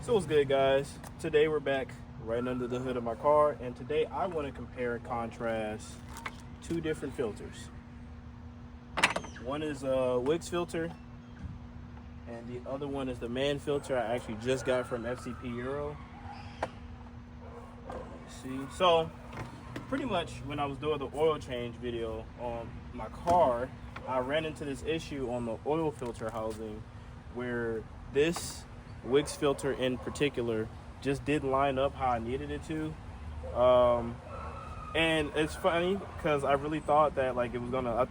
So what's good, guys? Today we're back right under the hood of my car, and today I want to compare and contrast two different filters. One is a Wix filter, and the other one is the man filter I actually just got from FCP Euro. See, so pretty much when I was doing the oil change video on my car, I ran into this issue on the oil filter housing where this Wix filter in particular just didn't line up how I needed it to. And it's funny because I really thought that like it was gonna.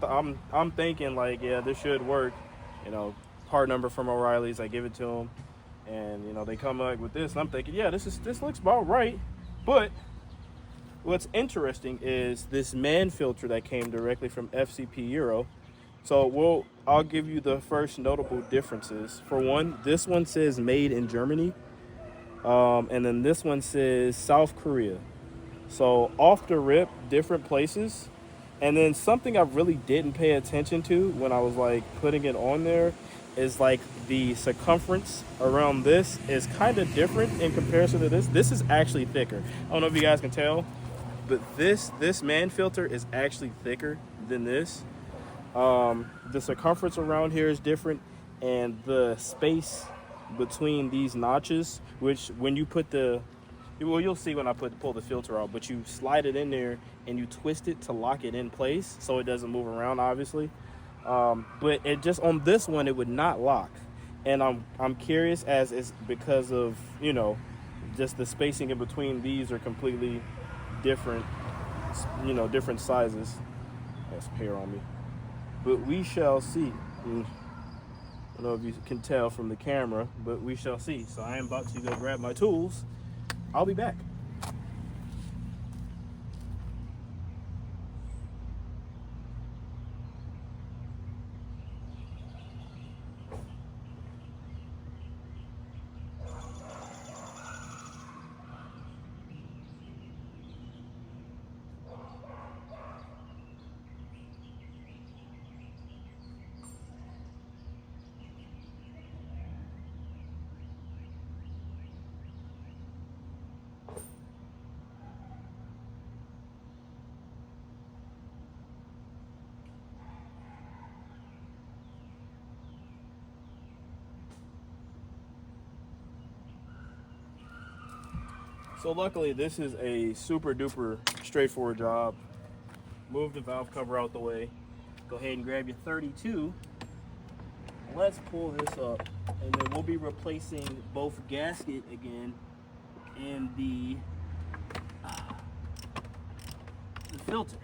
I'm thinking like, yeah, this should work. You know, part number from O'Reilly's. I give it to them, and you know they come up with this, and I'm thinking, yeah, this looks about right. But what's interesting is this man filter that came directly from FCP Euro. So I'll give you the first notable differences. For one, this one says made in Germany, and then this one says South Korea. So off the rip, different places. And then something I really didn't pay attention to when I was like putting it on there is like the circumference around this is kind of different in comparison to this. This is actually thicker. I don't know if you guys can tell, but this man filter is actually thicker than this. The circumference around here is different, and the space between these notches, which when you put you'll see when I pull the filter out, but you slide it in there and you twist it to lock it in place so it doesn't move around, obviously. But it just on this one it would not lock, and I'm curious as it's because of just the spacing in between these are completely different, different sizes. I have some hair on me. But we shall see. I don't know if you can tell from the camera, but we shall see. So I am about to go grab my tools. I'll be back. So luckily this is a super duper straightforward job. Move the valve cover out the way. Go ahead and grab your 32. Let's pull this up, and then we'll be replacing both gasket again and the filter.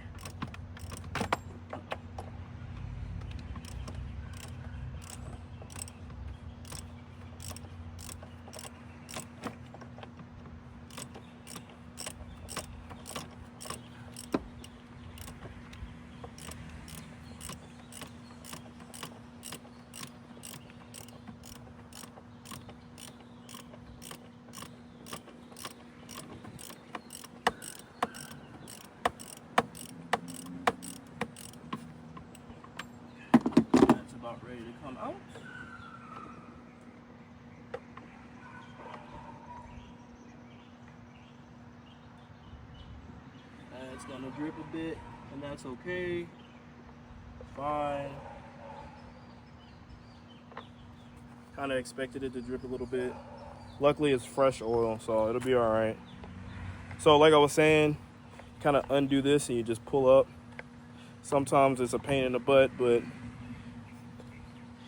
Ready to come out. It's gonna drip a bit, and that's okay. Fine. Kind of expected it to drip a little bit. Luckily, it's fresh oil, so it'll be all right. So, like I was saying, kind of undo this, and you just pull up. Sometimes it's a pain in the butt, but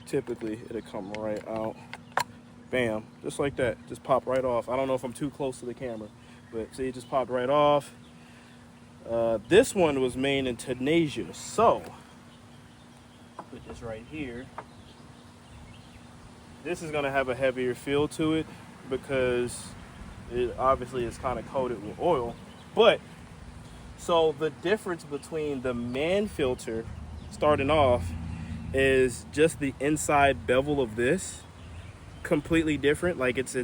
typically it'll come right out. Bam, just like that, just pop right off. I don't know if I'm too close to the camera, but see, it just popped right off. This one was made in Tunisia, so put this right here. This is gonna have a heavier feel to it because it obviously is kind of coated with oil. But so the difference between the man filter starting off is just the inside bevel of this completely different. Like it's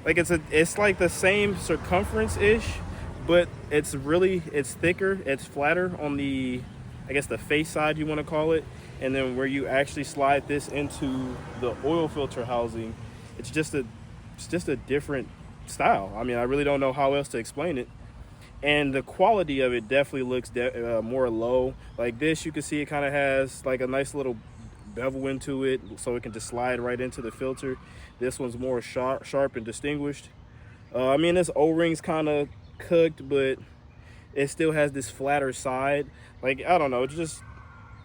like the same circumference ish, but it's thicker, it's flatter on the, I guess, the face side, you want to call it, and then where you actually slide this into the oil filter housing, it's just it's just a different style. I mean, I really don't know how else to explain it. And the quality of it definitely looks more low. Like this, you can see it kind of has like a nice little bevel into it, so it can just slide right into the filter. This one's more sharp and distinguished. I mean, this O-ring's kind of cooked, but it still has this flatter side. Like, I don't know, it's just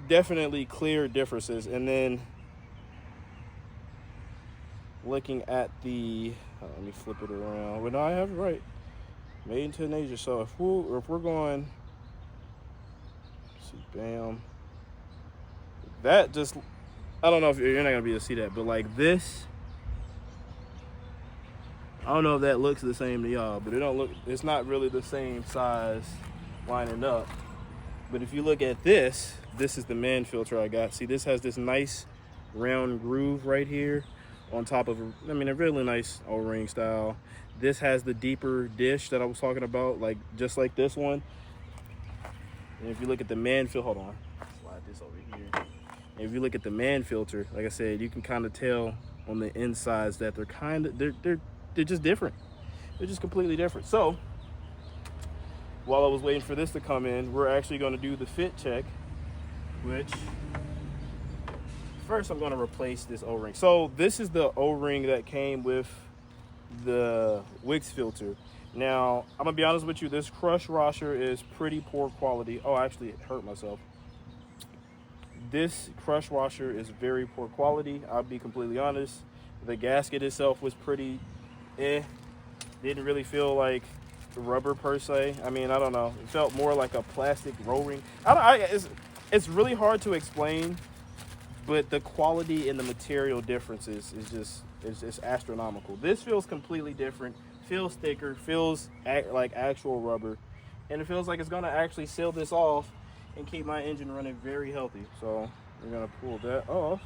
definitely clear differences. And then looking at the, let me flip it around. Well, no, I have it right. Made in Tunisia. So if we're going, let's see, bam. That just, I don't know if you're not gonna be able to see that, but like this, I don't know if that looks the same to y'all, but it don't look, it's not really the same size lining up. But if you look at this is the man filter I got. See, this has this nice round groove right here on top of, I mean, a really nice O-ring style. This has the deeper dish that I was talking about, like just like this one. And if you look at the man filter, hold on, slide this over here. And if you look at the man filter, like I said, you can kind of tell on the insides that they're kind of, they're just different. They're just completely different. So while I was waiting for this to come in, we're actually going to do the fit check, which first I'm going to replace this O-ring. So this is the O-ring that came with the Wix filter. Now, I'm going to be honest with you, this crush washer is pretty poor quality. Oh, I actually hurt myself. This crush washer is very poor quality. I'll be completely honest. The gasket itself was pretty didn't really feel like rubber per se. I mean, I don't know. It felt more like a plastic roll ring. It's really hard to explain, but the quality and the material differences is just astronomical. This feels completely different. Feels thicker. Feels like actual rubber, and it feels like it's gonna actually seal this off and keep my engine running very healthy. So we're gonna pull that off.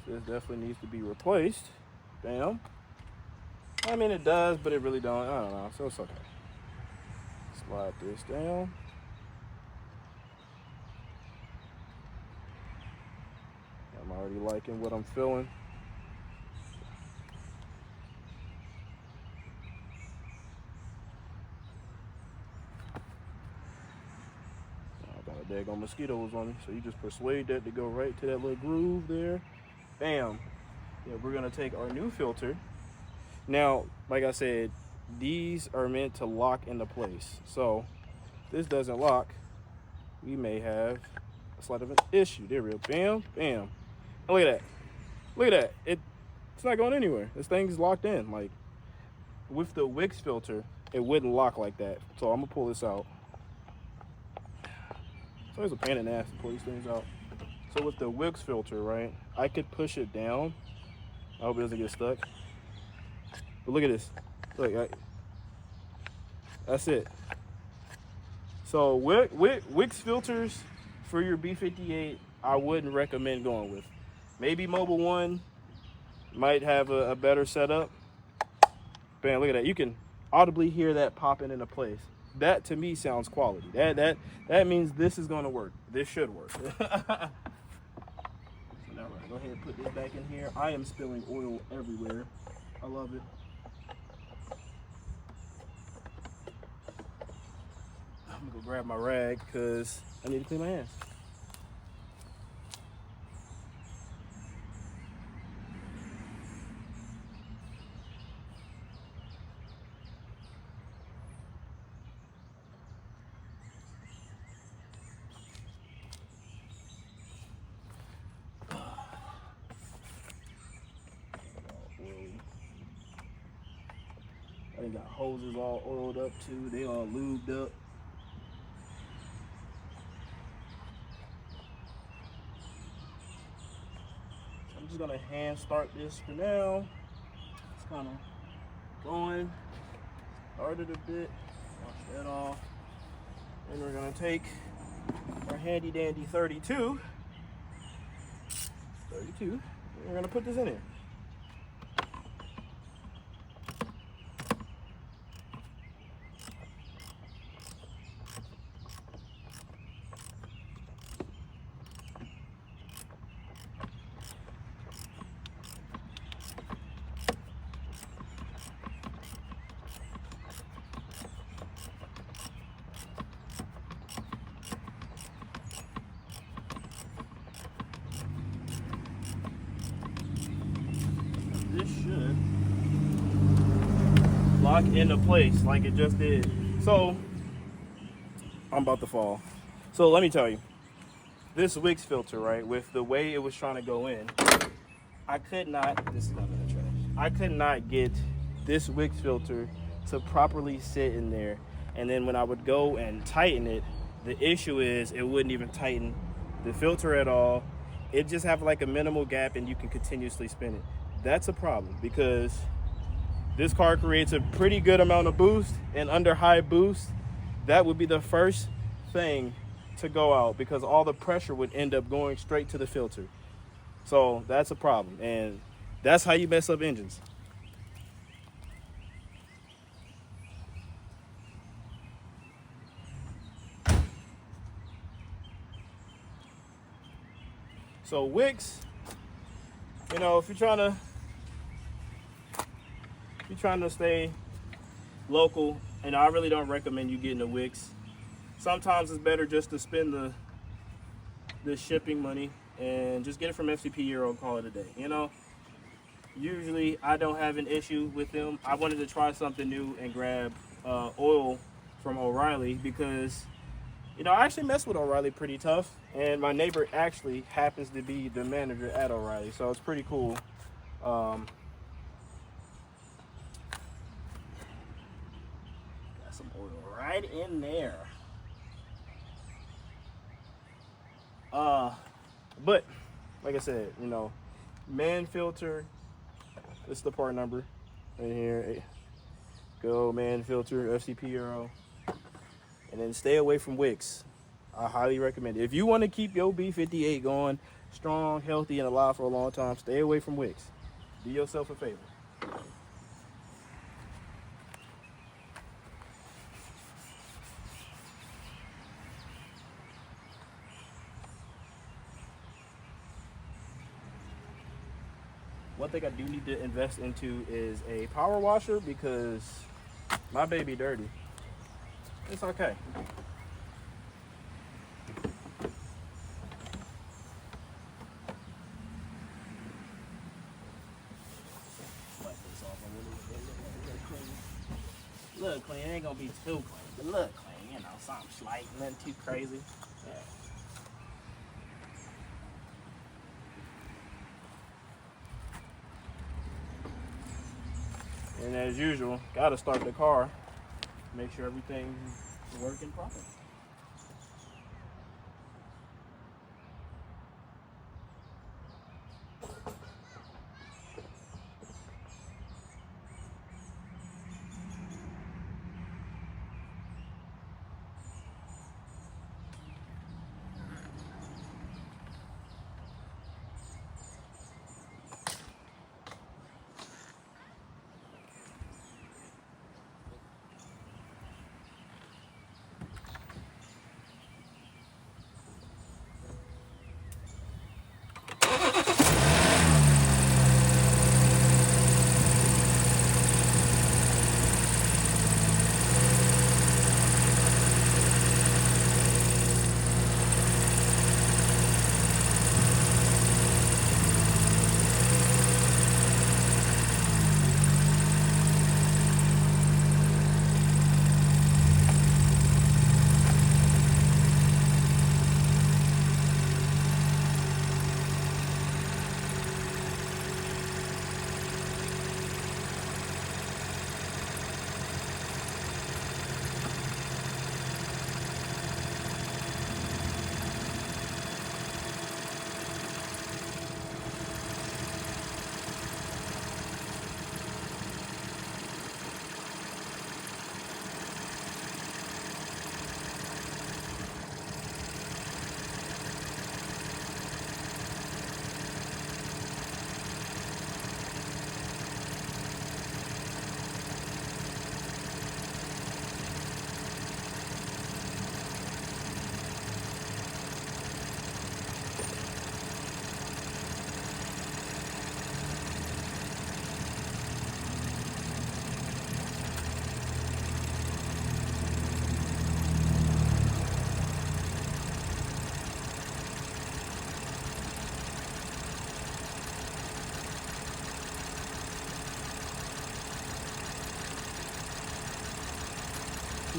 This definitely needs to be replaced. Bam. I mean, it does, but it really don't. I don't know. So it's okay. Slide this down. I'm already liking what I'm feeling. I got a daggone mosquitoes on me, so you just persuade that to go right to that little groove there. Bam. Yeah, we're gonna take our new filter. Now, like I said, these are meant to lock into place. So if this doesn't lock, we may have a slight of an issue. There we go. Bam, bam. And look at that. Look at that. It's not going anywhere. This thing's locked in. Like with the Wix filter, it wouldn't lock like that. So I'm gonna pull this out. It's always a pain in the ass to pull these things out. So with the Wix filter, right, I could push it down. I hope it doesn't get stuck. But look at this. Look, that's it. So Wix filters for your B58, I wouldn't recommend going with. Maybe Mobil 1 might have a better setup. Bam, look at that. You can audibly hear that popping into place. That to me sounds quality. That means this is gonna work. This should work. All right, go ahead and put this back in here. I am spilling oil everywhere. I love it. I'm gonna go grab my rag because I need to clean my hands. They got hoses all oiled up too. They all lubed up. So I'm just gonna hand start this for now. It's kind of going. Started a bit. Wash that off. Then we're gonna take our handy dandy 32. And we're gonna put this in here. lock into place like it just did. So I'm about to fall. So let me tell you, this Wix filter, right, with the way it was trying to go in, I could not, this is going in the trash. I could not get this Wix filter to properly sit in there. And then when I would go and tighten it, the issue is it wouldn't even tighten the filter at all. It just have like a minimal gap and you can continuously spin it. That's a problem because this car creates a pretty good amount of boost, and under high boost, that would be the first thing to go out because all the pressure would end up going straight to the filter. So that's a problem, and that's how you mess up engines. So Wix, you know, if you're trying to stay local, and I really don't recommend you getting a Wix. Sometimes it's better just to spend the shipping money and just get it from FCP Euro and call it a day. You know, usually I don't have an issue with them. I wanted to try something new and grab oil from O'Reilly because, you know, I actually mess with O'Reilly pretty tough, and my neighbor actually happens to be the manager at O'Reilly, so it's pretty cool. Got some oil right in there. But like I said, you know, man filter, this is the part number right here. Go man filter, FCP Euro. And then stay away from Wix. I highly recommend it. If you want to keep your B58 going strong, healthy, and alive for a long time, stay away from Wix. Do yourself a favor. One thing I do need to invest into is a power washer because my baby dirty. It's okay. Wipe this off a little clean. It ain't gonna be too clean, but look clean, you know, something slight, nothing too crazy. Yeah. And as usual, gotta start the car, make sure everything's working properly.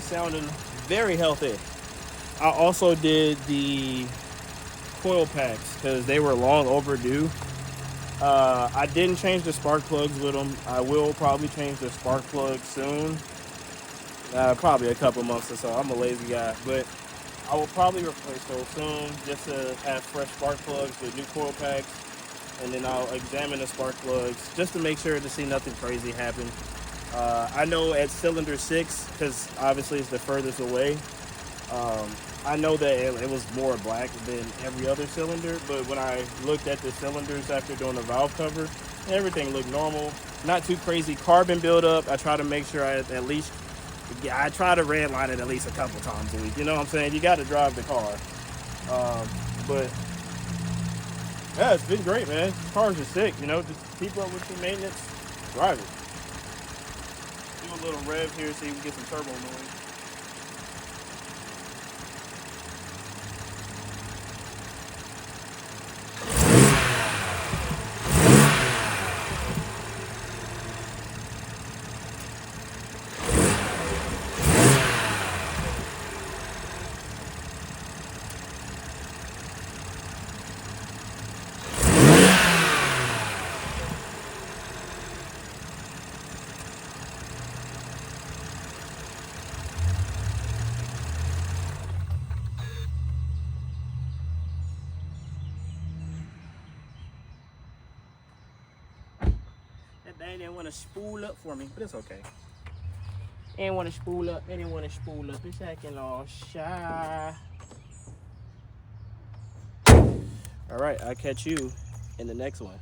is sounding very healthy. I also did the coil packs because they were long overdue. I didn't change the spark plugs with them. I will probably change the spark plugs soon. Probably a couple months or so. I'm a lazy guy, but I will probably replace those soon just to have fresh spark plugs with new coil packs. And then I'll examine the spark plugs just to make sure to see nothing crazy happen. I know at cylinder 6, because obviously it's the furthest away, I know that it was more black than every other cylinder, but when I looked at the cylinders after doing the valve cover, everything looked normal. Not too crazy carbon buildup. I try to make sure I try to redline it at least a couple times a week. You know what I'm saying? You got to drive the car. But yeah, it's been great, man. Cars are sick, you know. Just keep up with your maintenance, drive it. Do a little rev here so you can get some turbo noise. They didn't want to spool up for me, but it's okay. They didn't want to spool up. They didn't want to spool up. It's acting all shy. All right, I'll catch you in the next one.